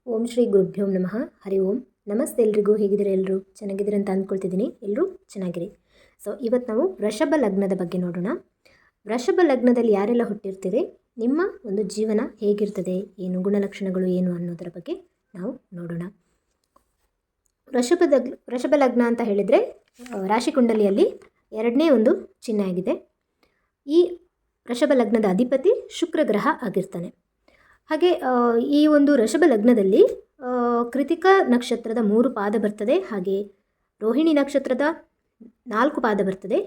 ಓಂ ಶ್ರೀ ಗುರುಭ್ಯೋ ನಮಃ. ಹರಿ ಓಂ. ನಮಸ್ತೆ ಎಲ್ರಿಗೂ. ಹೇಗಿದ್ದೀರಾ? ಎಲ್ಲರೂ ಚೆನ್ನಾಗಿದ್ದೀರಾ ಅಂತ ಅಂದ್ಕೊಳ್ತಿದ್ದೀನಿ. ಎಲ್ಲರೂ ಚೆನ್ನಾಗಿರಿ. ಇವತ್ತು ನಾವು ವೃಷಭ ಲಗ್ನದ ಬಗ್ಗೆ ನೋಡೋಣ. ವೃಷಭ ಲಗ್ನದಲ್ಲಿ ಯಾರೆಲ್ಲ ಹುಟ್ಟಿರ್ತೀರಿ, ನಿಮ್ಮ ಒಂದು ಜೀವನ ಹೇಗಿರ್ತದೆ, ಏನು ಗುಣಲಕ್ಷಣಗಳು ಏನು ಅನ್ನೋದರ ಬಗ್ಗೆ ನಾವು ನೋಡೋಣ. ವೃಷಭ ಲಗ್ನ ಅಂತ ಹೇಳಿದರೆ ರಾಶಿಕುಂಡಲಿಯಲ್ಲಿ ಎರಡನೇ ಒಂದು ಚಿಹ್ನೆ ಆಗಿದೆ. ಈ ವೃಷಭ ಲಗ್ನದ ಅಧಿಪತಿ ಶುಕ್ರ ಗ್ರಹ ಆಗಿರ್ತಾನೆ. ಹಾಗೆ ಈ ಒಂದು ವೃಷಭ ಲಗ್ನದಲ್ಲಿ ಕೃತಿಕಾ ನಕ್ಷತ್ರದ 3 ಪಾದ ಬರ್ತದೆ. ಹಾಗೆ ರೋಹಿಣಿ ನಕ್ಷತ್ರದ 4 ಪಾದ ಬರ್ತದೆ.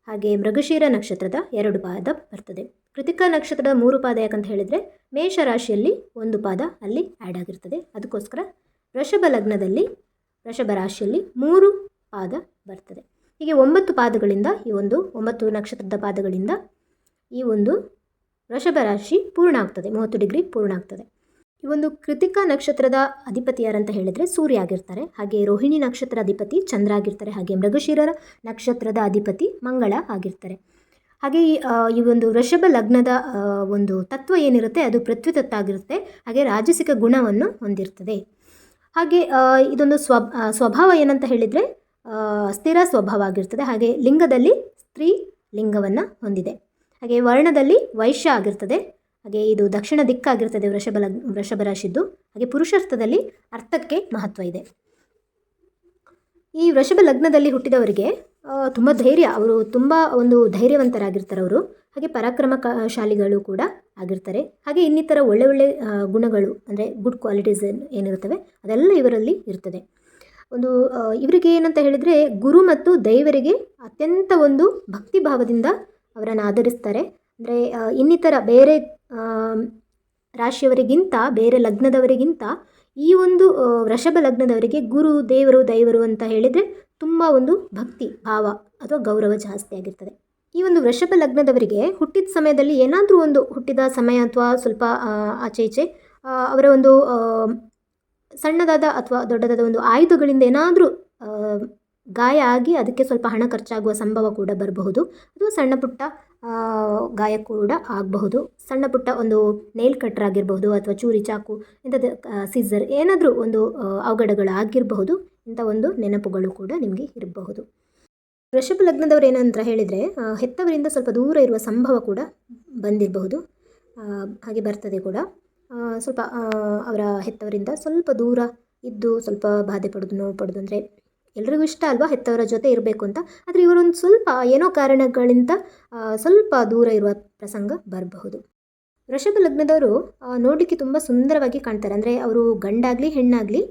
ಹಾಗೆ ಮೃಗಶಿರ ನಕ್ಷತ್ರದ 2 ಪಾದ ಬರ್ತದೆ. ಕೃತಿಕಾ ನಕ್ಷತ್ರದ 3 ಪಾದ ಯಾಕಂತ ಹೇಳಿದರೆ ಮೇಷರಾಶಿಯಲ್ಲಿ 1 ಪಾದ ಅಲ್ಲಿ ಆ್ಯಡ್ ಆಗಿರ್ತದೆ. ಅದಕ್ಕೋಸ್ಕರ ವೃಷಭ ಲಗ್ನದಲ್ಲಿ ವೃಷಭ ರಾಶಿಯಲ್ಲಿ 3 ಪಾದ ಬರ್ತದೆ. ಹೀಗೆ 9 ಪಾದಗಳಿಂದ ಈ ಒಂದು 9 ನಕ್ಷತ್ರದ ಪಾದಗಳಿಂದ ಈ ಒಂದು ವೃಷಭ ರಾಶಿ ಪೂರ್ಣ ಆಗ್ತದೆ, 30 ಡಿಗ್ರಿ ಪೂರ್ಣ ಆಗ್ತದೆ. ಈ ಒಂದು ಕೃತಿಕಾ ನಕ್ಷತ್ರದ ಅಧಿಪತಿ ಯಾರಂತ ಹೇಳಿದರೆ ಸೂರ್ಯ ಆಗಿರ್ತಾರೆ. ಹಾಗೆ ರೋಹಿಣಿ ನಕ್ಷತ್ರ ಅಧಿಪತಿ ಚಂದ್ರ ಆಗಿರ್ತಾರೆ. ಹಾಗೆ ಮೃಗಶಿರ ನಕ್ಷತ್ರದ ಅಧಿಪತಿ ಮಂಗಳ ಆಗಿರ್ತಾರೆ. ಹಾಗೆ ಈ ಒಂದು ವೃಷಭ ಲಗ್ನದ ಒಂದು ತತ್ವ ಏನಿರುತ್ತೆ ಅದು ಪೃಥ್ವಿ ತತ್ವ ಆಗಿರುತ್ತೆ. ಹಾಗೆ ರಾಜಸಿಕ ಗುಣವನ್ನು ಹೊಂದಿರ್ತದೆ. ಹಾಗೆ ಇದೊಂದು ಸ್ವಭಾವ ಏನಂತ ಹೇಳಿದರೆ ಸ್ಥಿರ ಸ್ವಭಾವ ಆಗಿರ್ತದೆ. ಹಾಗೆ ಲಿಂಗದಲ್ಲಿ ಸ್ತ್ರೀ ಲಿಂಗವನ್ನು ಹೊಂದಿದೆ. ಹಾಗೆ ವರ್ಣದಲ್ಲಿ ವೈಶ್ಯ ಆಗಿರ್ತದೆ. ಹಾಗೆ ಇದು ದಕ್ಷಿಣ ದಿಕ್ಕಾಗಿರ್ತದೆ ವೃಷಭ ರಾಶಿದ್ದು. ಹಾಗೆ ಪುರುಷಾರ್ಥದಲ್ಲಿ ಅರ್ಥಕ್ಕೆ ಮಹತ್ವ ಇದೆ. ಈ ವೃಷಭ ಲಗ್ನದಲ್ಲಿ ಹುಟ್ಟಿದವರಿಗೆ ತುಂಬ ಧೈರ್ಯ, ಅವರು ತುಂಬ ಒಂದು ಧೈರ್ಯವಂತರಾಗಿರ್ತಾರೆ ಅವರು. ಹಾಗೆ ಪರಾಕ್ರಮಶಾಲಿಗಳು ಕೂಡ ಆಗಿರ್ತಾರೆ. ಹಾಗೆ ಇನ್ನಿತರ ಒಳ್ಳೆ ಗುಣಗಳು ಅಂದರೆ ಗುಡ್ ಕ್ವಾಲಿಟೀಸ್ ಏನಿರುತ್ತವೆ ಅದೆಲ್ಲ ಇವರಲ್ಲಿ ಇರ್ತದೆ. ಒಂದು ಇವರಿಗೆ ಏನಂತ ಹೇಳಿದರೆ ಗುರು ಮತ್ತು ದೈವರಿಗೆ ಅತ್ಯಂತ ಒಂದು ಭಕ್ತಿ ಭಾವದಿಂದ ಅವರನ್ನು ಆಧರಿಸ್ತಾರೆ. ಅಂದರೆ ಇನ್ನಿತರ ಬೇರೆ ರಾಶಿಯವರಿಗಿಂತ, ಬೇರೆ ಲಗ್ನದವರಿಗಿಂತ ಈ ಒಂದು ವೃಷಭ ಲಗ್ನದವರಿಗೆ ಗುರು, ದೇವರು, ದೈವರು ಅಂತ ಹೇಳಿದರೆ ತುಂಬ ಒಂದು ಭಕ್ತಿ ಭಾವ ಅಥವಾ ಗೌರವ ಜಾಸ್ತಿ ಆಗಿರ್ತದೆ. ಈ ಒಂದು ವೃಷಭ ಲಗ್ನದವರಿಗೆ ಹುಟ್ಟಿದ ಸಮಯದಲ್ಲಿ ಏನಾದರೂ ಒಂದು ಹುಟ್ಟಿದ ಸಮಯ ಅಥವಾ ಸ್ವಲ್ಪ ಆಚೆ ಈಚೆ ಅವರ ಒಂದು ಸಣ್ಣದಾದ ಅಥವಾ ದೊಡ್ಡದಾದ ಒಂದು ಆಯುಧಗಳಿಂದ ಏನಾದರೂ ಗಾಯ ಆಗಿ ಅದಕ್ಕೆ ಸ್ವಲ್ಪ ಹಣ ಖರ್ಚಾಗುವ ಸಂಭವ ಕೂಡ ಬರಬಹುದು. ಅಥವಾ ಸಣ್ಣ ಪುಟ್ಟ ಗಾಯ ಕೂಡ ಆಗಬಹುದು. ಸಣ್ಣ ಪುಟ್ಟ ಒಂದು ನೇಲ್ ಕಟ್ರ್ ಆಗಿರಬಹುದು ಅಥವಾ ಚೂರಿ ಚಾಕು ಇಂಥದ್ದು ಸಿಝರ್ ಏನಾದರೂ ಒಂದು ಅವಘಡಗಳಾಗಿರಬಹುದು. ಇಂಥ ಒಂದು ನೆನಪುಗಳು ಕೂಡ ನಿಮಗೆ ಇರಬಹುದು. ವೃಷಭ ಲಗ್ನದವರು ಏನಂತ ಹೇಳಿದರೆ ಹೆತ್ತವರಿಂದ ಸ್ವಲ್ಪ ದೂರ ಇರುವ ಸಂಭವ ಕೂಡ ಬಂದಿರಬಹುದು. ಹಾಗೆ ಬರ್ತದೆ ಕೂಡ. ಸ್ವಲ್ಪ ಅವರ ಹೆತ್ತವರಿಂದ ಸ್ವಲ್ಪ ದೂರ ಇದ್ದು ಸ್ವಲ್ಪ ಬಾಧೆ ಪಡೋದು, ನೋವು ಪಡೋದು. ಅಂದರೆ ಎಲ್ರಿಗೂ ಇಷ್ಟ ಅಲ್ವಾ ಹೆತ್ತವರ ಜೊತೆ ಇರಬೇಕು ಅಂತ. ಆದರೆ ಇವರೊಂದು ಸ್ವಲ್ಪ ಏನೋ ಕಾರಣಗಳಿಂದ ಸ್ವಲ್ಪ ದೂರ ಇರುವ ಪ್ರಸಂಗ ಬರಬಹುದು. ವೃಷಭ ಲಗ್ನದವರು ನೋಡಲಿಕ್ಕೆ ತುಂಬ ಸುಂದರವಾಗಿ ಕಾಣ್ತಾರೆ. ಅಂದರೆ ಅವರು ಗಂಡಾಗಲಿ ಹೆಣ್ಣಾಗಲಿ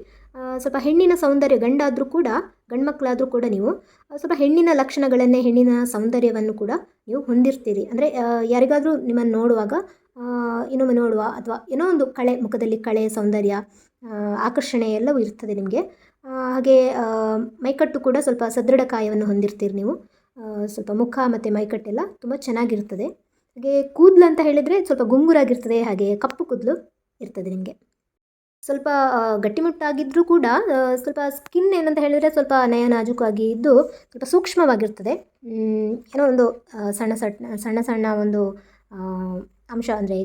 ಸ್ವಲ್ಪ ಹೆಣ್ಣಿನ ಸೌಂದರ್ಯ, ಗಂಡಾದರೂ ಕೂಡ ಗಂಡು ಮಕ್ಕಳಾದರೂ ಕೂಡ ನೀವು ಸ್ವಲ್ಪ ಹೆಣ್ಣಿನ ಲಕ್ಷಣಗಳನ್ನೇ, ಹೆಣ್ಣಿನ ಸೌಂದರ್ಯವನ್ನು ಕೂಡ ನೀವು ಹೊಂದಿರ್ತೀರಿ. ಅಂದರೆ ಯಾರಿಗಾದರೂ ನಿಮ್ಮನ್ನು ನೋಡುವಾಗ ಇನ್ನೊಮ್ಮೆ ನೋಡುವ ಅಥವಾ ಏನೋ ಒಂದು ಮುಖದಲ್ಲಿ ಕಳೆ, ಸೌಂದರ್ಯ, ಆಕರ್ಷಣೆ ಎಲ್ಲವೂ ಇರ್ತದೆ ನಿಮಗೆ. ಹಾಗೆ ಮೈಕಟ್ಟು ಕೂಡ ಸ್ವಲ್ಪ ಸದೃಢ ಕಾಯವನ್ನು ಹೊಂದಿರ್ತೀರಿ ನೀವು. ಸ್ವಲ್ಪ ಮುಖ ಮತ್ತು ಮೈಕಟ್ಟೆಲ್ಲ ತುಂಬ ಚೆನ್ನಾಗಿರ್ತದೆ. ಹಾಗೆ ಕೂದಲು ಅಂತ ಹೇಳಿದರೆ ಸ್ವಲ್ಪ ಗುಂಗುರಾಗಿರ್ತದೆ. ಹಾಗೆ ಕಪ್ಪು ಕೂದಲು ಇರ್ತದೆ ನಿಮಗೆ. ಸ್ವಲ್ಪ ಗಟ್ಟಿಮುಟ್ಟಾಗಿದ್ದರೂ ಕೂಡ ಸ್ವಲ್ಪ ಸ್ಕಿನ್ ಏನಂತ ಹೇಳಿದರೆ ಸ್ವಲ್ಪ ನಾಜೂಕಾಗಿ ಇದ್ದು ಸ್ವಲ್ಪ ಸೂಕ್ಷ್ಮವಾಗಿರ್ತದೆ. ಏನೋ ಒಂದು ಸಣ್ಣ ಸಣ್ಣ ಒಂದು ಅಂಶ ಅಂದರೆ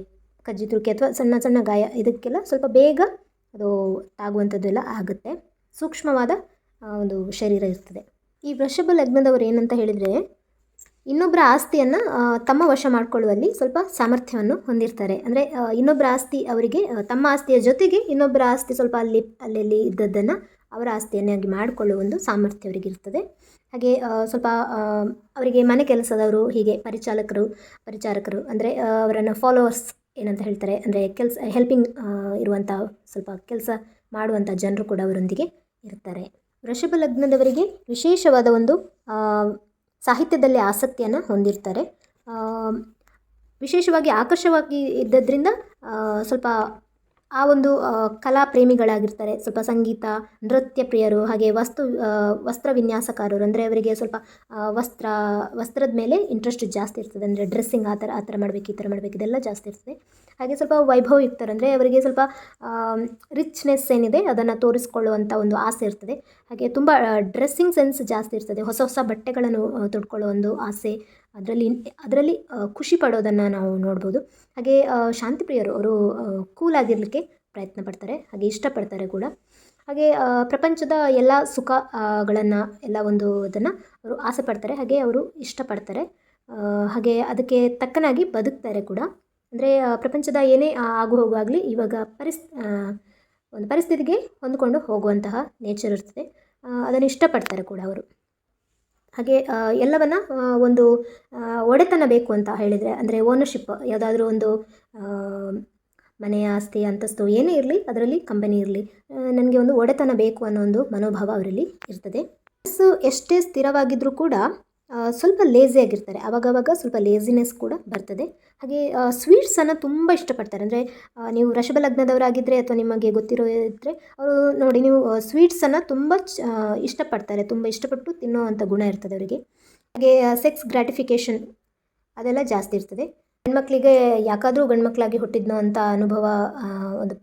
ಕಜ್ಜಿ ತುರುಕಿ ಅಥವಾ ಸಣ್ಣ ಸಣ್ಣ ಗಾಯ ಇದಕ್ಕೆಲ್ಲ ಸ್ವಲ್ಪ ಬೇಗ ಅದು ತಾಗುವಂಥದ್ದೆಲ್ಲ ಆಗುತ್ತೆ. ಸೂಕ್ಷ್ಮವಾದ ಒಂದು ಶರೀರ ಇರ್ತದೆ. ಈ ವೃಷಭ ಲಗ್ನದವರು ಏನಂತ ಹೇಳಿದರೆ ಇನ್ನೊಬ್ಬರ ಆಸ್ತಿಯನ್ನು ತಮ್ಮ ವಶ ಮಾಡಿಕೊಳ್ಳುವಲ್ಲಿ ಸ್ವಲ್ಪ ಸಾಮರ್ಥ್ಯವನ್ನು ಹೊಂದಿರ್ತಾರೆ. ಅಂದರೆ ಇನ್ನೊಬ್ಬರ ಆಸ್ತಿ ಅವರಿಗೆ, ತಮ್ಮ ಆಸ್ತಿಯ ಜೊತೆಗೆ ಇನ್ನೊಬ್ಬರ ಆಸ್ತಿ ಸ್ವಲ್ಪ ಅಲ್ಲಲ್ಲಿ ಇದ್ದದ್ದನ್ನು ಅವರ ಆಸ್ತಿಯನ್ನಾಗಿ ಮಾಡಿಕೊಳ್ಳುವ ಒಂದು ಸಾಮರ್ಥ್ಯ ಅವರಿಗಿರ್ತದೆ. ಹಾಗೆ ಸ್ವಲ್ಪ ಅವರಿಗೆ ಮನೆ ಕೆಲಸದವರು, ಹೀಗೆ ಪರಿಚಾರಕರು ಅಂದರೆ ಅವರನ್ನು ಫಾಲೋವರ್ಸ್ ಏನಂತ ಹೇಳ್ತಾರೆ, ಅಂದರೆ ಹೆಲ್ಪಿಂಗ್ ಇರುವಂಥ ಸ್ವಲ್ಪ ಕೆಲಸ ಮಾಡುವಂಥ ಜನರು ಕೂಡ ಅವರೊಂದಿಗೆ ಇರ್ತಾರೆ. ವೃಷಭ ಲಗ್ನದವರಿಗೆ ವಿಶೇಷವಾದ ಒಂದು ಸಾಹಿತ್ಯದಲ್ಲಿ ಆಸಕ್ತಿಯನ್ನು ಹೊಂದಿರ್ತಾರೆ. ವಿಶೇಷವಾಗಿ ಆಕರ್ಷವಾಗಿ ಇದ್ದದ್ರಿಂದ ಸ್ವಲ್ಪ ಆ ಒಂದು ಕಲಾ ಪ್ರೇಮಿಗಳಾಗಿರ್ತಾರೆ. ಸ್ವಲ್ಪ ಸಂಗೀತ, ನೃತ್ಯ ಪ್ರಿಯರು, ಹಾಗೆ ವಸ್ತ್ರ ವಿನ್ಯಾಸಕಾರರು. ಅಂದರೆ ಅವರಿಗೆ ಸ್ವಲ್ಪ ವಸ್ತ್ರದ ಮೇಲೆ ಇಂಟ್ರೆಸ್ಟ್ ಜಾಸ್ತಿ ಇರ್ತದೆ. ಅಂದರೆ ಡ್ರೆಸ್ಸಿಂಗ್ ಆ ಥರ ಮಾಡಬೇಕು, ಈ ಥರ ಮಾಡಬೇಕು, ಇದೆಲ್ಲ ಜಾಸ್ತಿ ಇರ್ತದೆ. ಹಾಗೆ ಸ್ವಲ್ಪ ವೈಭವಯುಕ್ತರು, ಅಂದರೆ ಅವರಿಗೆ ಸ್ವಲ್ಪ ರಿಚ್ನೆಸ್ ಏನಿದೆ ಅದನ್ನು ತೋರಿಸ್ಕೊಳ್ಳುವಂಥ ಒಂದು ಆಸೆ ಇರ್ತದೆ. ಹಾಗೆ ತುಂಬ ಡ್ರೆಸ್ಸಿಂಗ್ ಸೆನ್ಸ್ ಜಾಸ್ತಿ ಇರ್ತದೆ. ಹೊಸ ಬಟ್ಟೆಗಳನ್ನು ತೊಟ್ಕೊಳ್ಳೋ ಒಂದು ಆಸೆ, ಅದರಲ್ಲಿ ಖುಷಿ ಪಡೋದನ್ನು ನಾವು ನೋಡ್ಬೋದು. ಹಾಗೆ ಶಾಂತಿ ಪ್ರಿಯರು, ಅವರು ಕೂಲಾಗಿರಲಿಕ್ಕೆ ಪ್ರಯತ್ನ ಪಡ್ತಾರೆ, ಹಾಗೆ ಇಷ್ಟಪಡ್ತಾರೆ ಕೂಡ. ಹಾಗೆ ಪ್ರಪಂಚದ ಎಲ್ಲ ಸುಖಗಳನ್ನು ಎಲ್ಲ ಒಂದು ಅದನ್ನು ಅವರು ಆಸೆ ಪಡ್ತಾರೆ, ಹಾಗೆ ಅವರು ಇಷ್ಟಪಡ್ತಾರೆ. ಹಾಗೆ ಅದಕ್ಕೆ ತಕ್ಕನಾಗಿ ಬದುಕ್ತಾರೆ ಕೂಡ. ಅಂದರೆ ಪ್ರಪಂಚದ ಏನೇ ಆಗು ಹೋಗಾಗಲಿ ಇವಾಗ ಒಂದು ಪರಿಸ್ಥಿತಿಗೆ ಹೊಂದಿಕೊಂಡು ಹೋಗುವಂತಹ ನೇಚರ್ ಇರ್ತದೆ. ಅದನ್ನು ಇಷ್ಟಪಡ್ತಾರೆ ಕೂಡ ಅವರು. ಹಾಗೆ ಎಲ್ಲವನ್ನು ಒಂದು ಒಡೆತನ ಬೇಕು ಅಂತ ಹೇಳಿದರೆ, ಅಂದರೆ ಓನರ್ಶಿಪ್, ಯಾವುದಾದ್ರೂ ಒಂದು ಮನೆಯ ಆಸ್ತಿ ಅಂತಸ್ತು ಏನೇ ಇರಲಿ, ಅದರಲ್ಲಿ ಕಂಪನಿ ಇರಲಿ, ನನಗೆ ಒಂದು ಒಡೆತನ ಬೇಕು ಅನ್ನೋ ಒಂದು ಮನೋಭಾವ ಅವರಲ್ಲಿ ಇರ್ತದೆ. ಮನಸ್ಸು ಎಷ್ಟೇ ಸ್ಥಿರವಾಗಿದ್ದರೂ ಕೂಡ ಸ್ವಲ್ಪ ಲೇಸಿಯಾಗಿರ್ತಾರೆ, ಆವಾಗವಾಗ ಸ್ವಲ್ಪ ಲೇಸಿನೆಸ್ ಕೂಡ ಬರ್ತದೆ. ಹಾಗೆ ಸ್ವೀಟ್ಸನ್ನು ತುಂಬ ಇಷ್ಟಪಡ್ತಾರೆ. ಅಂದರೆ ನೀವು ವೃಷಭ ಲಗ್ನದವರಾಗಿದ್ದರೆ ಅಥವಾ ನಿಮಗೆ ಗೊತ್ತಿರೋ ಇದ್ದರೆ ಅವರು ನೋಡಿ, ನೀವು ಸ್ವೀಟ್ಸನ್ನು ತುಂಬ ಇಷ್ಟಪಡ್ತಾರೆ, ತುಂಬ ಇಷ್ಟಪಟ್ಟು ತಿನ್ನೋವಂಥ ಗುಣ ಇರ್ತದೆ ಅವರಿಗೆ. ಹಾಗೆ ಸೆಕ್ಸ್ ಗ್ರ್ಯಾಟಿಫಿಕೇಷನ್ ಅದೆಲ್ಲ ಜಾಸ್ತಿ ಇರ್ತದೆ. ಹೆಣ್ಮಕ್ಳಿಗೆ ಯಾಕಾದರೂ ಗಂಡ್ಮಕ್ಳಾಗಿ ಹುಟ್ಟಿದ್ನೋ ಅಂತ ಅನುಭವ, ಒಂದು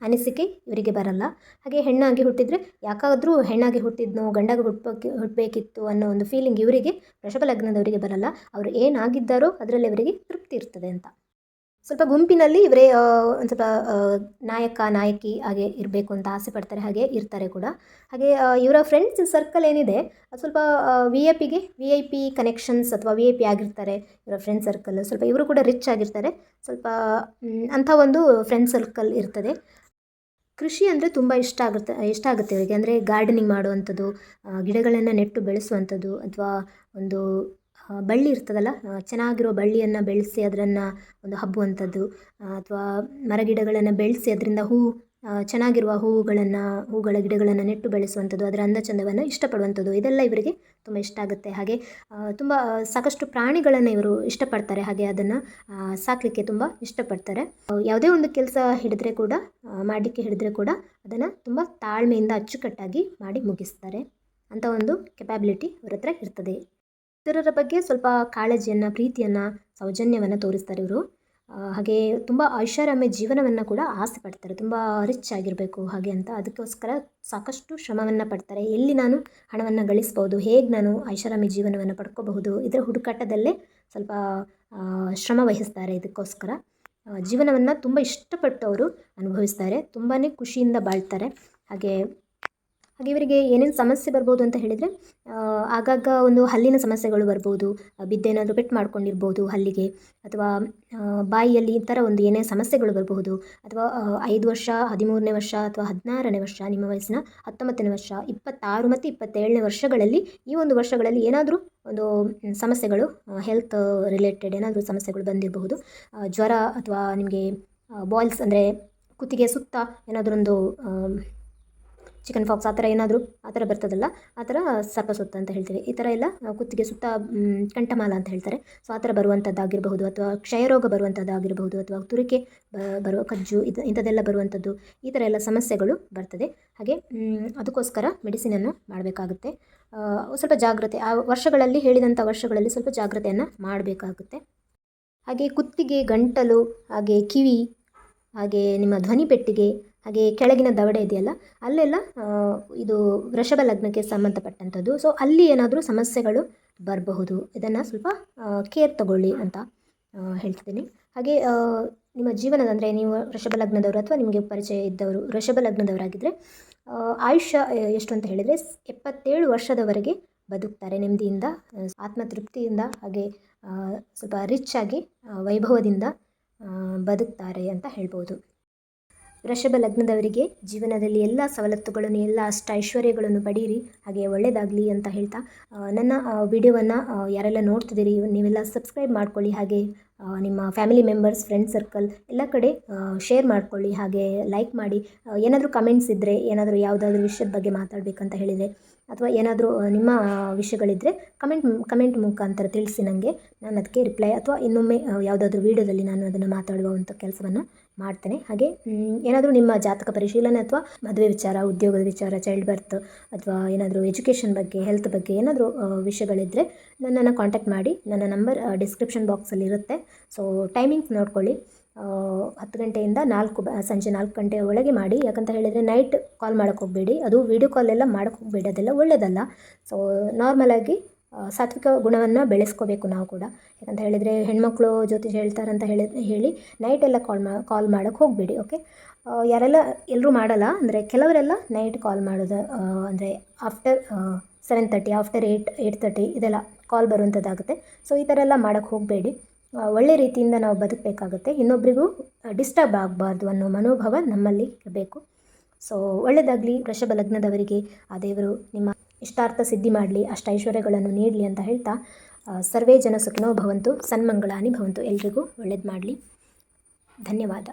ಅನಿಸಿಕೆ ಇವರಿಗೆ ಬರಲ್ಲ. ಹಾಗೆ ಹೆಣ್ಣಾಗಿ ಹುಟ್ಟಿದರೆ ಯಾಕಾದರೂ ಹೆಣ್ಣಾಗಿ ಹುಟ್ಟಿದ್ನೋ, ಗಂಡಾಗಿ ಹುಟ್ಟಬೇಕಿತ್ತು ಅನ್ನೋ ಒಂದು ಫೀಲಿಂಗ್ ಇವರಿಗೆ, ವೃಷಭ ಲಗ್ನದವರಿಗೆ ಬರಲ್ಲ. ಅವರು ಏನಾಗಿದ್ದಾರೋ ಅದರಲ್ಲಿ ಅವರಿಗೆ ತೃಪ್ತಿ ಇರ್ತದೆ ಅಂತ. ಸ್ವಲ್ಪ ಗುಂಪಿನಲ್ಲಿ ಇವರೇ ಒಂದು ಸ್ವಲ್ಪ ನಾಯಕ ನಾಯಕಿ ಹಾಗೆ ಇರಬೇಕು ಅಂತ ಆಸೆ ಪಡ್ತಾರೆ, ಹಾಗೆ ಇರ್ತಾರೆ ಕೂಡ. ಹಾಗೆ ಇವರ ಫ್ರೆಂಡ್ಸ್ ಸರ್ಕಲ್ ಏನಿದೆ ಅದು ಸ್ವಲ್ಪ VIP ಕನೆಕ್ಷನ್ಸ್ ಅಥವಾ VIP ಆಗಿರ್ತಾರೆ ಇವರ ಫ್ರೆಂಡ್ ಸರ್ಕಲ್. ಸ್ವಲ್ಪ ಇವರು ಕೂಡ ರಿಚ್ ಆಗಿರ್ತಾರೆ, ಸ್ವಲ್ಪ ಅಂಥ ಒಂದು ಫ್ರೆಂಡ್ ಸರ್ಕಲ್ ಇರ್ತದೆ. ಕೃಷಿ ಅಂದರೆ ತುಂಬ ಇಷ್ಟ ಆಗುತ್ತೆ ಇವರಿಗೆ. ಅಂದರೆ ಗಾರ್ಡನಿಂಗ್ ಮಾಡುವಂಥದ್ದು, ಗಿಡಗಳನ್ನು ನೆಟ್ಟು ಬೆಳೆಸುವಂಥದ್ದು, ಅಥವಾ ಒಂದು ಬಳ್ಳಿ ಇರ್ತದಲ್ಲ, ಚೆನ್ನಾಗಿರೋ ಬಳ್ಳಿಯನ್ನು ಬೆಳೆಸಿ ಅದನ್ನು ಒಂದು ಹಬ್ಬುವಂಥದ್ದು, ಅಥವಾ ಮರಗಿಡಗಳನ್ನು ಬೆಳೆಸಿ ಅದರಿಂದ ಚೆನ್ನಾಗಿರುವ ಹೂಗಳ ಗಿಡಗಳನ್ನು ನೆಟ್ಟು ಬೆಳೆಸುವಂಥದ್ದು, ಅದರ ಅಂದ ಚಂದವನ್ನು ಇಷ್ಟಪಡುವಂಥದ್ದು, ಇದೆಲ್ಲ ಇವರಿಗೆ ತುಂಬ ಇಷ್ಟ ಆಗುತ್ತೆ. ಹಾಗೆ ತುಂಬ ಸಾಕಷ್ಟು ಪ್ರಾಣಿಗಳನ್ನು ಇವರು ಇಷ್ಟಪಡ್ತಾರೆ, ಹಾಗೆ ಅದನ್ನು ಸಾಕಲಿಕ್ಕೆ ತುಂಬ ಇಷ್ಟಪಡ್ತಾರೆ. ಯಾವುದೇ ಒಂದು ಕೆಲಸ ಮಾಡಲಿಕ್ಕೆ ಹಿಡಿದ್ರೆ ಕೂಡ ಅದನ್ನು ತುಂಬ ತಾಳ್ಮೆಯಿಂದ ಅಚ್ಚುಕಟ್ಟಾಗಿ ಮಾಡಿ ಮುಗಿಸ್ತಾರೆ. ಅಂಥ ಒಂದು ಕೆಪಾಬಿಲಿಟಿ ಅವರ ಹತ್ರ ಇರ್ತದೆ. ಇತರರ ಬಗ್ಗೆ ಸ್ವಲ್ಪ ಕಾಳಜಿಯನ್ನು, ಪ್ರೀತಿಯನ್ನು, ಸೌಜನ್ಯವನ್ನು ತೋರಿಸ್ತಾರೆ ಇವರು. ಹಾಗೆ ತುಂಬ ಐಷಾರಾಮಿ ಜೀವನವನ್ನು ಕೂಡ ಆಸೆ ಪಡ್ತಾರೆ, ತುಂಬ ರಿಚ್ ಆಗಿರಬೇಕು ಹಾಗೆ ಅಂತ. ಅದಕ್ಕೋಸ್ಕರ ಸಾಕಷ್ಟು ಶ್ರಮವನ್ನು ಪಡ್ತಾರೆ. ಎಲ್ಲಿ ನಾನು ಹಣವನ್ನು ಗಳಿಸ್ಬೋದು, ಹೇಗೆ ನಾನು ಐಷಾರಾಮಿ ಜೀವನವನ್ನು ಪಡ್ಕೋಬಹುದು, ಇದರ ಹುಡುಕಾಟದಲ್ಲೇ ಸ್ವಲ್ಪ ಶ್ರಮ ವಹಿಸ್ತಾರೆ. ಇದಕ್ಕೋಸ್ಕರ ಜೀವನವನ್ನು ತುಂಬ ಇಷ್ಟಪಟ್ಟು ಅವರು ಅನುಭವಿಸ್ತಾರೆ, ತುಂಬಾ ಖುಷಿಯಿಂದ ಬಾಳ್ತಾರೆ. ಹಾಗೆ ಇವರಿಗೆ ಏನೇನು ಸಮಸ್ಯೆ ಬರ್ಬೋದು ಅಂತ ಹೇಳಿದರೆ, ಆಗಾಗ ಒಂದು ಹಲ್ಲಿನ ಸಮಸ್ಯೆಗಳು ಬರ್ಬೋದು, ಬಿದ್ದೇನಾದರೂ ಪೆಟ್ಟು ಮಾಡ್ಕೊಂಡಿರ್ಬೋದು ಹಲ್ಲಿಗೆ, ಅಥವಾ ಬಾಯಿಯಲ್ಲಿ ಈ ಥರ ಒಂದು ಏನೇ ಸಮಸ್ಯೆಗಳು ಬರಬಹುದು. ಅಥವಾ 5 ವರ್ಷ, 13ನೇ ವರ್ಷ ಅಥವಾ 16ನೇ ವರ್ಷ, ನಿಮ್ಮ ವಯಸ್ಸಿನ 19ನೇ ವರ್ಷ, 26 ಮತ್ತು 27ನೇ ವರ್ಷಗಳಲ್ಲಿ, ಈ ಒಂದು ವರ್ಷಗಳಲ್ಲಿ ಏನಾದರೂ ಒಂದು ಸಮಸ್ಯೆಗಳು, ಹೆಲ್ತ್ ರಿಲೇಟೆಡ್ ಏನಾದರೂ ಸಮಸ್ಯೆಗಳು ಬಂದಿರಬಹುದು. ಜ್ವರ, ಅಥವಾ ನಿಮಗೆ ಬಾಯ್ಲ್ಸ್ ಅಂದರೆ ಕುತ್ತಿಗೆ ಸುತ್ತ ಏನಾದರೂ ಒಂದು ಚಿಕನ್ ಫಾಕ್ಸ್ ಆ ಥರ ಏನಾದರೂ ಆ ಥರ ಬರ್ತದಲ್ಲ, ಆ ಥರ ಸರ್ಪಸುತ್ತ ಅಂತ ಹೇಳ್ತೀವಿ. ಈ ಥರ ಎಲ್ಲ ಕುತ್ತಿಗೆ ಸುತ್ತ ಕಂಠಮಾಲ ಅಂತ ಹೇಳ್ತಾರೆ. ಸೊ ಆ ಥರ ಬರುವಂಥದ್ದಾಗಿರಬಹುದು, ಅಥವಾ ಕ್ಷಯರೋಗ ಬರುವಂಥದ್ದಾಗಿರಬಹುದು, ಅಥವಾ ತುರಿಕೆ ಬರುವ ಕಜ್ಜು ಇಂಥದ್ದೆಲ್ಲ ಬರುವಂಥದ್ದು, ಈ ಥರ ಎಲ್ಲ ಸಮಸ್ಯೆಗಳು ಬರ್ತದೆ. ಹಾಗೆ ಅದಕ್ಕೋಸ್ಕರ ಮೆಡಿಸಿನನ್ನು ಮಾಡಬೇಕಾಗುತ್ತೆ. ಸ್ವಲ್ಪ ಜಾಗ್ರತೆ, ಆ ವರ್ಷಗಳಲ್ಲಿ ಹೇಳಿದಂಥ ವರ್ಷಗಳಲ್ಲಿ ಸ್ವಲ್ಪ ಜಾಗ್ರತೆಯನ್ನು ಮಾಡಬೇಕಾಗುತ್ತೆ. ಹಾಗೆ ಕುತ್ತಿಗೆ, ಗಂಟಲು, ಹಾಗೆ ಕಿವಿ, ಹಾಗೆ ನಿಮ್ಮ ಧ್ವನಿ ಪೆಟ್ಟಿಗೆ, ಹಾಗೆ ಕೆಳಗಿನ ದವಡೆ ಇದೆಯಲ್ಲ, ಅಲ್ಲೆಲ್ಲ ಇದು ವೃಷಭ ಲಗ್ನಕ್ಕೆ ಸಂಬಂಧಪಟ್ಟಂಥದ್ದು. ಸೊ ಅಲ್ಲಿ ಏನಾದರೂ ಸಮಸ್ಯೆಗಳು ಬರಬಹುದು, ಇದನ್ನು ಸ್ವಲ್ಪ ಕೇರ್ ತಗೊಳ್ಳಿ ಅಂತ ಹೇಳ್ತಿದ್ದೀನಿ. ಹಾಗೆ ನಿಮ್ಮ ಜೀವನದ, ಅಂದರೆ ನೀವು ವೃಷಭ ಲಗ್ನದವರು ಅಥವಾ ನಿಮಗೆ ಪರಿಚಯ ಇದ್ದವರು ವೃಷಭ ಲಗ್ನದವರಾಗಿದ್ದರೆ, ಆಯುಷ್ಯ ಎಷ್ಟು ಅಂತ ಹೇಳಿದರೆ 77 ವರ್ಷದವರೆಗೆ ಬದುಕ್ತಾರೆ ನೆಮ್ಮದಿಯಿಂದ, ಆತ್ಮತೃಪ್ತಿಯಿಂದ, ಹಾಗೆ ಸ್ವಲ್ಪ ರಿಚ್ ಆಗಿ ವೈಭವದಿಂದ ಬದುಕ್ತಾರೆ ಅಂತ ಹೇಳ್ಬೋದು. ವೃಷಭ ಲಗ್ನದವರಿಗೆ ಜೀವನದಲ್ಲಿ ಎಲ್ಲ ಸವಲತ್ತುಗಳನ್ನು, ಎಲ್ಲ ಐಶ್ವರ್ಯಗಳನ್ನು ಪಡೀರಿ, ಹಾಗೆ ಒಳ್ಳೆಯದಾಗಲಿ ಅಂತ ಹೇಳ್ತಾ, ನನ್ನ ವಿಡಿಯೋವನ್ನು ಯಾರೆಲ್ಲ ನೋಡ್ತಿದ್ದೀರಿ ನೀವೆಲ್ಲ ಸಬ್ಸ್ಕ್ರೈಬ್ ಮಾಡ್ಕೊಳ್ಳಿ. ಹಾಗೆ ನಿಮ್ಮ ಫ್ಯಾಮಿಲಿ ಮೆಂಬರ್ಸ್, ಫ್ರೆಂಡ್ ಸರ್ಕಲ್ ಎಲ್ಲ ಕಡೆ ಶೇರ್ ಮಾಡ್ಕೊಳ್ಳಿ, ಹಾಗೆ ಲೈಕ್ ಮಾಡಿ. ಏನಾದರೂ ಕಮೆಂಟ್ಸ್ ಇದ್ದರೆ, ಏನಾದರೂ ಯಾವುದಾದ್ರೂ ವಿಷಯದ ಬಗ್ಗೆ ಮಾತಾಡಬೇಕಂತ ಹೇಳಿದರೆ, ಅಥವಾ ಏನಾದರೂ ನಿಮ್ಮ ವಿಷಯಗಳಿದ್ದರೆ ಕಮೆಂಟ್ ಮುಖಾಂತರ ತಿಳಿಸಿ ನನಗೆ. ನಾನು ಅದಕ್ಕೆ ರಿಪ್ಲೈ, ಅಥವಾ ಇನ್ನೊಮ್ಮೆ ಯಾವುದಾದ್ರೂ ವೀಡಿಯೋದಲ್ಲಿ ನಾನು ಅದನ್ನು ಮಾತಾಡುವಂಥ ಕೆಲಸವನ್ನು ಮಾಡ್ತೇನೆ. ಹಾಗೆ ಏನಾದರೂ ನಿಮ್ಮ ಜಾತಕ ಪರಿಶೀಲನೆ, ಅಥವಾ ಮದುವೆ ವಿಚಾರ, ಉದ್ಯೋಗದ ವಿಚಾರ, ಚೈಲ್ಡ್ ಬರ್ತ್, ಅಥವಾ ಏನಾದರೂ ಎಜುಕೇಷನ್ ಬಗ್ಗೆ, ಹೆಲ್ತ್ ಬಗ್ಗೆ ಏನಾದರೂ ವಿಷಯಗಳಿದ್ದರೆ ನನ್ನನ್ನು ಕಾಂಟ್ಯಾಕ್ಟ್ ಮಾಡಿ. ನನ್ನ ನಂಬರ್ ಡಿಸ್ಕ್ರಿಪ್ಷನ್ ಬಾಕ್ಸಲ್ಲಿ ಇರುತ್ತೆ. ಸೊ ಟೈಮಿಂಗ್ಸ್ ನೋಡ್ಕೊಳ್ಳಿ, 10 ಗಂಟೆಯಿಂದ ಸಂಜೆ 4 ಗಂಟೆ ಒಳಗೆ ಮಾಡಿ. ಯಾಕಂತ ಹೇಳಿದರೆ ನೈಟ್ ಕಾಲ್ ಮಾಡೋಕ್ಕೆ ಹೋಗಬೇಡಿ, ಅದು ವೀಡಿಯೋ ಕಾಲ್ ಎಲ್ಲ ಮಾಡೋಕ್ಕೆ ಹೋಗಬೇಡಿ, ಅದೆಲ್ಲ ಒಳ್ಳೆಯದಲ್ಲ. ಸೊ ನಾರ್ಮಲಾಗಿ ಸಾತ್ವಿಕ ಗುಣವನ್ನು ಬೆಳೆಸ್ಕೋಬೇಕು ನಾವು ಕೂಡ. ಯಾಕಂತ ಹೇಳಿದರೆ ಹೆಣ್ಮಕ್ಳು ಜ್ಯೋತಿಷ ಹೇಳ್ತಾರಂತ ಹೇಳಿ ನೈಟೆಲ್ಲ ಕಾಲ್ ಮಾಡೋಕ್ಕೆ ಹೋಗಬೇಡಿ. ಓಕೆ, ಯಾರೆಲ್ಲ ಎಲ್ಲರೂ ಮಾಡಲ್ಲ, ಅಂದರೆ ಕೆಲವರೆಲ್ಲ ನೈಟ್ ಕಾಲ್ ಮಾಡೋದು, ಅಂದರೆ ಆಫ್ಟರ್ 7:30 ಆಫ್ಟರ್ 8:30 ಇದೆಲ್ಲ ಕಾಲ್ ಬರುವಂಥದ್ದಾಗುತ್ತೆ. ಸೊ ಈ ಥರ ಎಲ್ಲ ಮಾಡೋಕ್ಕೆ ಹೋಗಬೇಡಿ. ಒಳ್ಳೆ ರೀತಿಯಿಂದ ನಾವು ಬದುಕಬೇಕಾಗುತ್ತೆ. ಇನ್ನೊಬ್ಬರಿಗೂ ಡಿಸ್ಟರ್ಬ್ ಆಗಬಾರ್ದು ಅನ್ನೋ ಮನೋಭಾವ ನಮ್ಮಲ್ಲಿ ಇರಬೇಕು. ಸೊ ಒಳ್ಳೆಯದಾಗಲಿ ವೃಷಭ ಲಗ್ನದವರಿಗೆ. ಆ ದೇವರು ನಿಮ್ಮ ಇಷ್ಟಾರ್ಥ ಸಿದ್ಧಿ ಮಾಡಲಿ, ಅಷ್ಟೈಶ್ವರ್ಯಗಳನ್ನು ನೀಡಲಿ ಅಂತ ಹೇಳ್ತಾ, ಸರ್ವೇ ಜನ ಸುಖಿನೋ ಭವಂತು, ಸನ್ಮಂಗಳಾನಿ ಭವಂತು. ಎಲ್ರಿಗೂ ಒಳ್ಳೇದು ಮಾಡಲಿ. ಧನ್ಯವಾದ.